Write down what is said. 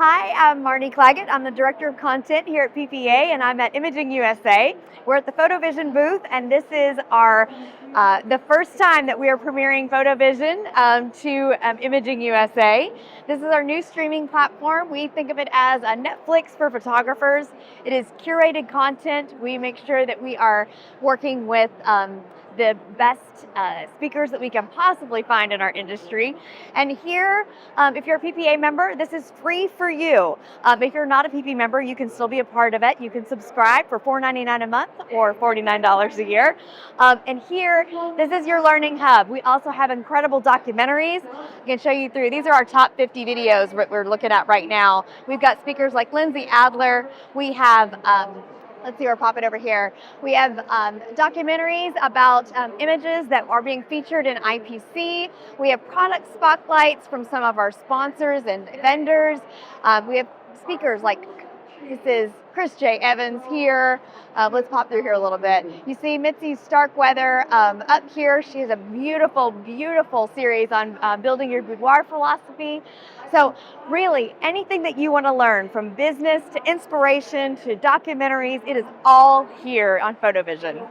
Hi, I'm Marne Claget. I'm the Director of Content here at PPA, and I'm at Imaging USA. We're at the PhotoVision booth, and this is our the first time that we are premiering PhotoVision to Imaging USA. This is our new streaming platform. We think of it as a Netflix for photographers. It is curated content. We make sure that we are working with the best speakers that we can possibly find in our industry. And here, if you're a PPA member, this is free for you. If you're not a PPA member, you can still be a part of it. You can subscribe for $4.99 a month or $49 a year. And here, this is your learning hub. We also have incredible documentaries. I can show you through. These are our top 50 videos that we're looking at right now. We've got speakers like Lindsay, Adler. We have let's see, we're popping over here. We have documentaries about images that are being featured in IPC. We have product spotlights from some of our sponsors and vendors. We have speakers like, this is Chris J. Evans here. Let's pop through here a little bit. You see Misty's Starkweather up here. She has a beautiful, beautiful series on building your boudoir philosophy. So really, anything that you want to learn, from business to inspiration to documentaries, it is all here on PhotoVision.